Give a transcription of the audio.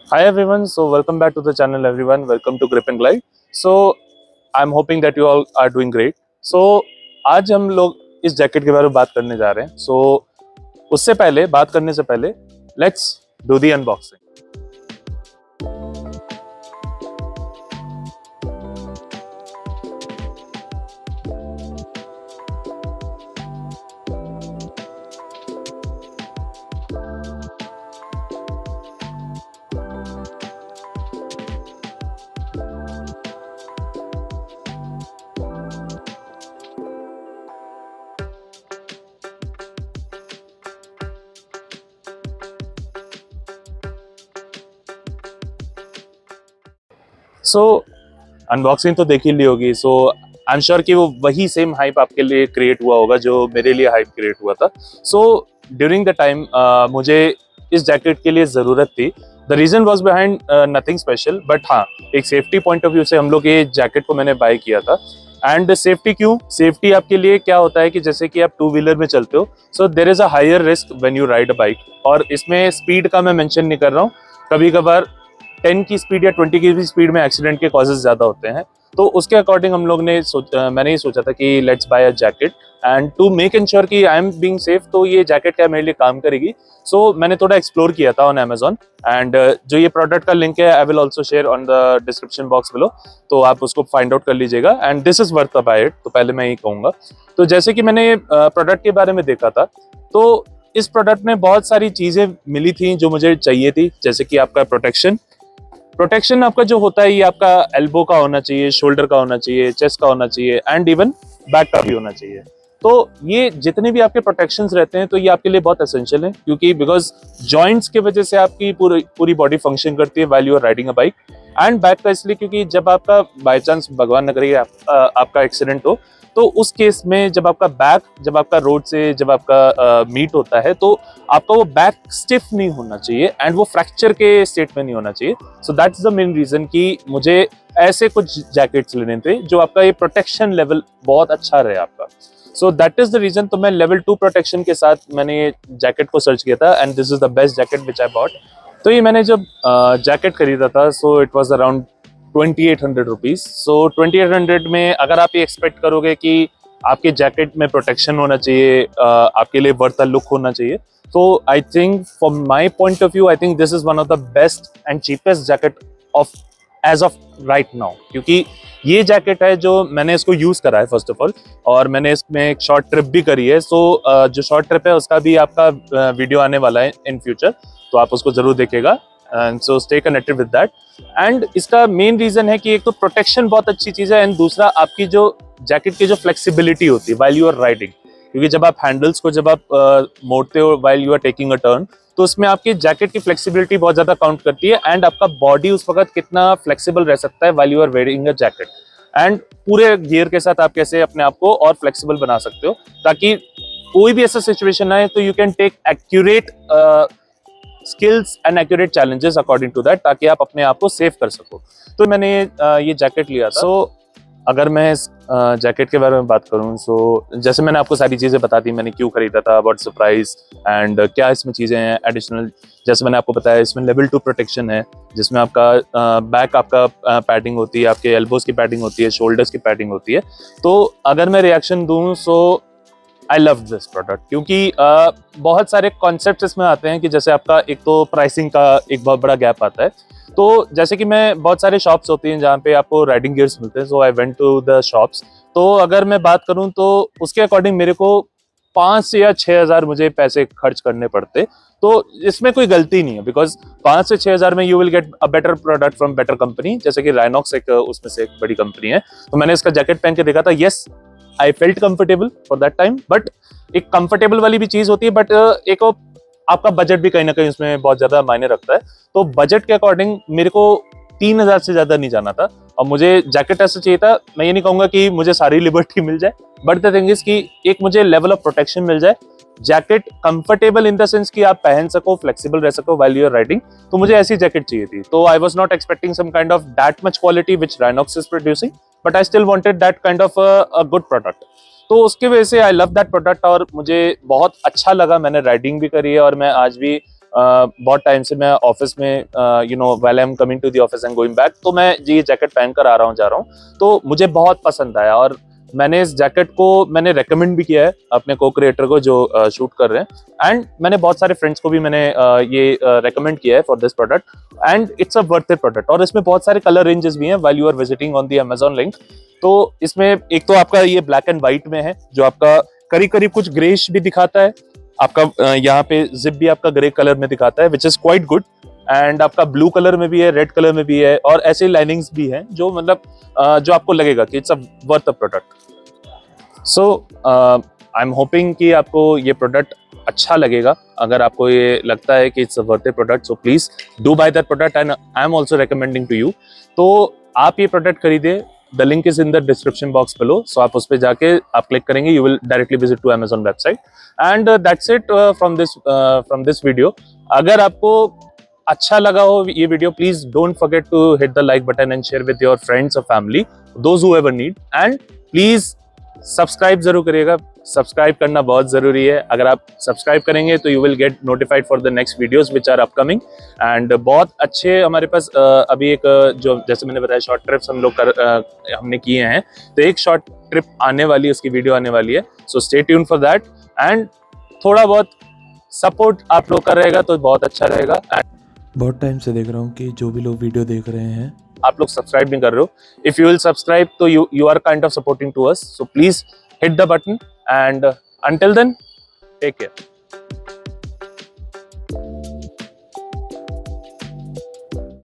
Hi everyone, so welcome back to the channel everyone. Welcome to Grip and Glide. So I'm hoping that you all are doing great. So आज हम लोग इस jacket के बारे में बात करने जा रहे हैं. So उससे पहले बात करने से पहले let's do the unboxing. So unboxing तो देख ही ली होगी. सो आई एम श्योर कि वो वही सेम हाइप आपके लिए क्रिएट हुआ होगा जो मेरे लिए हाइप क्रिएट हुआ था. सो ड्यूरिंग द टाइम मुझे इस जैकेट के लिए ज़रूरत थी. The reason was behind nothing special, but हाँ, एक सेफ्टी पॉइंट ऑफ व्यू से हम लोग ये जैकेट को मैंने बाय किया था. एंड सेफ्टी क्यों? सेफ्टी आपके लिए क्या होता है कि जैसे कि आप टू व्हीलर में चलते हो, so there is a higher risk when you ride a bike. और इसमें स्पीड का मैं मेंशन नहीं कर रहा हूँ. कभी कभार 10 की स्पीड या 20 की भी स्पीड में एक्सीडेंट के कॉजेज ज़्यादा होते हैं. तो उसके अकॉर्डिंग हम लोग ने मैंने ये सोचा था कि let's buy a jacket and to make ensure कि आई एम बीइंग सेफ. तो ये जैकेट क्या मेरे लिए काम करेगी. सो मैंने थोड़ा एक्सप्लोर किया था ऑन अमेजोन. एंड जो ये प्रोडक्ट का लिंक है I will also share on the description box below. तो आप उसको फाइंड आउट कर लीजिएगा and this is worth buy it. तो पहले मैं यही कहूँगा. तो जैसे कि मैंने प्रोडक्ट के बारे में देखा था, तो इस प्रोडक्ट में बहुत सारी चीज़ें मिली थी जो मुझे चाहिए थी. जैसे कि आपका प्रोटेक्शन आपका जो होता है ये आपका एल्बो का होना चाहिए, शोल्डर का होना चाहिए, चेस्ट का होना चाहिए एंड इवन बैक का भी होना चाहिए. तो ये जितने भी आपके प्रोटेक्शंस रहते हैं तो ये आपके लिए बहुत एसेंशियल है, क्योंकि बिकॉज जॉइंट्स की वजह से आपकी पूरी बॉडी फंक्शन करती है while you are riding a bike. And back का इसलिए क्योंकि जब आपका बाई चांस भगवान न करे आपका एक्सीडेंट हो, तो उस केस में जब आपका रोड से जब आपका मीट होता है, तो आपका वो बैक स्टिफ नहीं होना चाहिए एंड वो फ्रैक्चर के स्टेट में नहीं होना चाहिए. So that is the main reason कि मुझे ऐसे कुछ जैकेट्स लेने थे जो आपका ये प्रोटेक्शन लेवल बहुत अच्छा रहे आपका. So that is the reason. तो मैं लेवल 2 प्रोटेक्शन के साथ मैंने ये जैकेट को सर्च किया था and this is the best jacket which I bought. तो ये मैंने जब जैकेट खरीदा था, so it was around 2800 rupees. So 2800 में अगर आप ये एक्सपेक्ट करोगे कि आपके जैकेट में प्रोटेक्शन होना चाहिए, आपके लिए वर्थ अ लुक होना चाहिए, तो I think from my point of view I think this is one of the best and cheapest jacket of as of right now. क्योंकि ये जैकेट है जो मैंने इसको यूज करा है फर्स्ट ऑफ ऑल, और मैंने इसमें एक शॉर्ट ट्रिप भी करी है. सो जो शॉर्ट ट्रिप है उसका भी आपका वीडियो आने वाला है इन फ्यूचर, तो आप उसको जरूर देखेगा. And so stay connected with that. And इसका मेन रीजन है कि एक तो प्रोटेक्शन बहुत अच्छी चीज है एंड दूसरा आपकी जो जैकेट की जो फ्लेक्सिबिलिटी होती है व्हाइल यू आर राइडिंग. क्योंकि जब आप हैंडल्स को जब आप मोड़ते हो while you are taking a turn, तो उसमें आपकी जैकेट की फ्लेक्सिबिलिटी बहुत ज्यादा काउंट करती है एंड आपका बॉडी उस वक्त कितना फ्लेक्सिबल रह सकता है while you are wearing a jacket. And पूरे गियर के साथ आप कैसे अपने आप को और फ्लेक्सिबल बना सकते हो, ताकि कोई भी ऐसा सिचुएशन आए तो you can take accurate skills and accurate challenges according to that, ताकि आप अपने आप को सेव कर सको. तो मैंने ये जैकेट लिया था. सो अगर मैं इस जैकेट के बारे में बात करूं, सो जैसे मैंने आपको सारी चीज़ें बता दी, मैंने क्यों खरीदा था, व्हाट्स द प्राइस एंड क्या इसमें चीज़ें हैं एडिशनल. जैसे मैंने आपको बताया इसमें लेवल 2 प्रोटेक्शन है, जिसमें आपका बैक आपका पैडिंग होती है, आपके एल्बोज की पैडिंग होती है, शोल्डर्स की पैडिंग होती है. तो अगर मैं रिएक्शन दूं, सो आई लव दिस प्रोडक्ट. क्योंकि बहुत सारे कॉन्सेप्ट इसमें आते हैं कि जैसे आपका एक तो प्राइसिंग का एक बहुत बड़ा गैप आता है. तो जैसे कि मैं बहुत सारे शॉप्स होती हैं जहाँ पे आपको राइडिंग गियर्स मिलते हैं. So I went to the shops. तो अगर मैं बात करूँ तो उसके अकॉर्डिंग मेरे को 5 या 6 हज़ार मुझे पैसे खर्च करने पड़ते. तो इसमें कोई गलती नहीं है, बिकॉज 5 से 6 हज़ार में you will get a better product from better company. जैसे कि राइनॉक्स एक उसमें से एक बड़ी कंपनी है. तो मैंने इसका जैकेट पहन के देखा था. Yes, I felt comfortable for that time. But एक कंफर्टेबल वाली भी चीज होती है, बट एक आपका बजट भी कहीं ना कहीं उसमें बहुत ज्यादा मायने रखता है. तो बजट के अकॉर्डिंग मेरे को 3000 से ज्यादा नहीं जाना था। और मुझे जैकेट ऐसा चाहिए था, मैं ये नहीं कहूंगा कि मुझे सारी लिबर्टी मिल जाए, बट द थिंग इज कि एक मुझे लेवल ऑफ प्रोटेक्शन मिल जाए, jacket comfortable in the sense कि आप पहन सको, फ्लेक्सिबल रह सको व्हाइल यू आर राइडिंग। तो मुझे ऐसी जैकेट चाहिए थी। तो I was not expecting some kind of that much quality which Rhinox is producing, but I still wanted that kind of a good product. तो उसकी वजह से आई लव दैट प्रोडक्ट और मुझे बहुत अच्छा लगा। मैंने राइडिंग भी करी है और मैं आज भी बहुत टाइम से मैं ऑफिस में while I am coming to the office and going back, तो मैं ये जैकेट पहन कर आ रहा हूँ, जा रहा हूँ। तो मुझे बहुत पसंद आया और मैंने इस जैकेट को मैंने रेकमेंड भी किया है अपने को क्रिएटर को जो शूट कर रहे हैं, एंड मैंने बहुत सारे फ्रेंड्स को भी मैंने ये रेकमेंड किया है for this product, and it's a worth it product. और इसमें बहुत सारे कलर रेंजेस भी हैं while you are visiting on the Amazon link. तो इसमें एक तो आपका ये ब्लैक एंड व्हाइट में है, जो आपका करीब करीब कुछ ग्रेश भी दिखाता है, आपका यहाँ पे जिप भी आपका ग्रे कलर में दिखाता है which is quite good, and आपका ब्लू कलर में भी है, रेड कलर में भी है, और ऐसे लाइनिंग्स भी हैं जो मतलब जो आपको लगेगा कि it's a worth a product. So I am hoping कि आपको ये प्रोडक्ट अच्छा लगेगा। अगर आपको ये लगता है कि it's a worth it product, so please do buy that product and I am also recommending to you. तो आप ये प्रोडक्ट खरीदे, the link is in the description box below. So आप उस पर जाके आप क्लिक करेंगे, you will directly visit to Amazon website, and that's it from this video. अगर आपको अच्छा लगा हो ये video, please don't forget to hit the like button and share with your friends और family, those who ever need, and please subscribe जरूर करिएगा। Subscribe करना बहुत जरूरी है। अगर आप सब्सक्राइब करेंगे तो you will get notified for the next videos which are upcoming. And बहुत अच्छे हमारे पास अभी एक जो जैसे मैंने बताया शॉर्ट ट्रिप्स हम लोग हमने किए हैं, तो एक शॉर्ट ट्रिप आने वाली है, उसकी वीडियो आने वाली है। So stay tune for that, and थोड़ा बहुत सपोर्ट आप लोग का रहेगा तो बहुत अच्छा रहेगा। बहुत टाइम से देख रहा हूँ कि जो भी लोग वीडियो देख रहे हैं आप लोग सब्सक्राइब नहीं कर रहे हो। इफ यू विल सब्सक्राइब तो you are kind of supporting to us, so please hit the button, and until then, take care.